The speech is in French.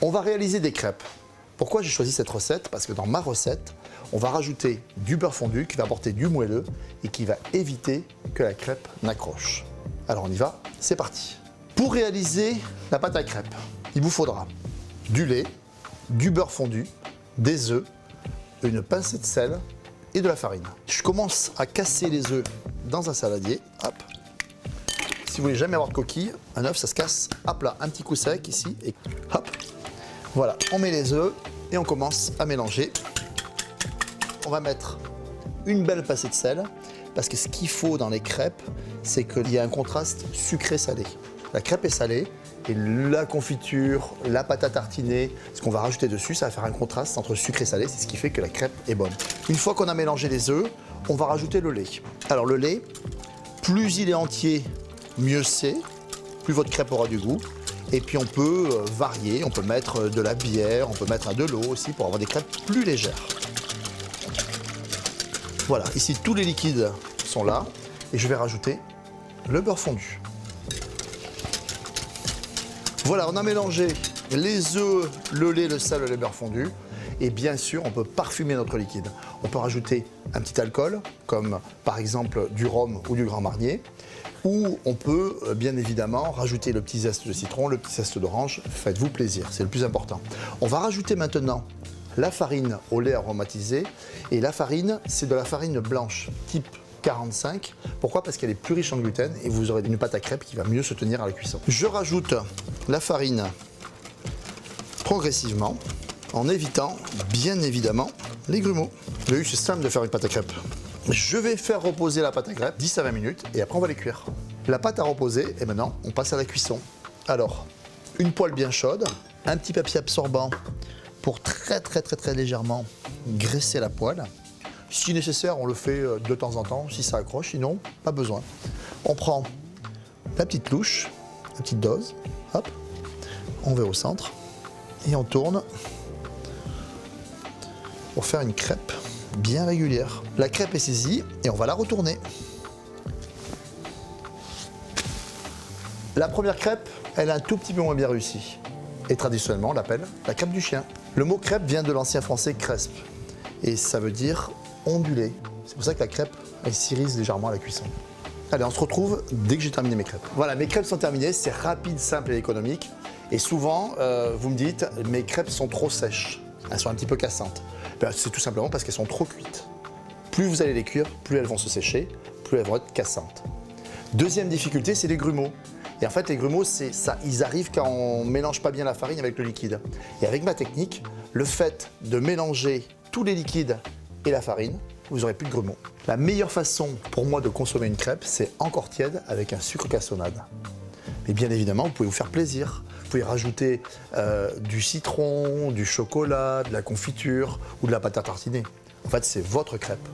On va réaliser des crêpes. Pourquoi j'ai choisi cette recette? Parce que dans ma recette, on va rajouter du beurre fondu qui va apporter du moelleux et qui va éviter que la crêpe n'accroche. Alors on y va, c'est parti. Pour réaliser la pâte à crêpes, il vous faudra du lait, du beurre fondu, des œufs, une pincée de sel et de la farine. Je commence à casser les œufs dans un saladier. Hop. Si vous voulez jamais avoir de coquille, un œuf ça se casse à plat, un petit coup sec ici et hop. Voilà, on met les œufs et on commence à mélanger. On va mettre une belle pincée de sel parce que ce qu'il faut dans les crêpes, c'est qu'il y a un contraste sucré-salé. La crêpe est salée et la confiture, la pâte à tartiner, ce qu'on va rajouter dessus, ça va faire un contraste entre sucré et salé, c'est ce qui fait que la crêpe est bonne. Une fois qu'on a mélangé les œufs, on va rajouter le lait. Alors le lait, plus il est entier, mieux c'est, plus votre crêpe aura du goût. Et puis on peut varier, on peut mettre de la bière, on peut mettre de l'eau aussi pour avoir des crêpes plus légères. Voilà, ici tous les liquides sont là et je vais rajouter le beurre fondu. Voilà, on a mélangé les œufs, le lait, le sel, le beurre fondu. Et bien sûr, on peut parfumer notre liquide. On peut rajouter un petit alcool, comme par exemple du rhum ou du Grand Marnier. Ou on peut bien évidemment rajouter le petit zeste de citron, le petit zeste d'orange. Faites-vous plaisir, c'est le plus important. On va rajouter maintenant la farine au lait aromatisé. Et la farine, c'est de la farine blanche, type 45. Pourquoi? Parce qu'elle est plus riche en gluten et vous aurez une pâte à crêpes qui va mieux se tenir à la cuisson. Je rajoute la farine progressivement en évitant bien évidemment les grumeaux. Vous avez vu, c'est simple de faire une pâte à crêpes. Je vais faire reposer la pâte à crêpes 10 à 20 minutes et après on va les cuire. La pâte a reposé et maintenant on passe à la cuisson. Alors, une poêle bien chaude, un petit papier absorbant pour très légèrement graisser la poêle. Si nécessaire, on le fait de temps en temps, si ça accroche, sinon, pas besoin. On prend la petite louche, la petite dose, hop, on va au centre et on tourne pour faire une crêpe bien régulière. La crêpe est saisie et on va la retourner. La première crêpe, elle est un tout petit peu moins bien réussie. Et traditionnellement, on l'appelle la crêpe du chien. Le mot crêpe vient de l'ancien français crespe. Et ça veut dire ondulé. C'est pour ça que la crêpe, elle s'irise légèrement à la cuisson. Allez, on se retrouve dès que j'ai terminé mes crêpes. Voilà, mes crêpes sont terminées. C'est rapide, simple et économique. Et souvent, vous me dites, mes crêpes sont trop sèches. Elles sont un petit peu cassantes. Ben, c'est tout simplement parce qu'elles sont trop cuites. Plus vous allez les cuire, plus elles vont se sécher, plus elles vont être cassantes. Deuxième difficulté, c'est les grumeaux. Et en fait, les grumeaux, c'est ça, ils arrivent quand on ne mélange pas bien la farine avec le liquide. Et avec ma technique, le fait de mélanger tous les liquides et la farine, vous n'aurez plus de grumeaux. La meilleure façon pour moi de consommer une crêpe, c'est encore tiède avec un sucre cassonade. Mais bien évidemment, vous pouvez vous faire plaisir. Vous pouvez rajouter du citron, du chocolat, de la confiture ou de la pâte à tartiner. En fait, c'est votre crêpe.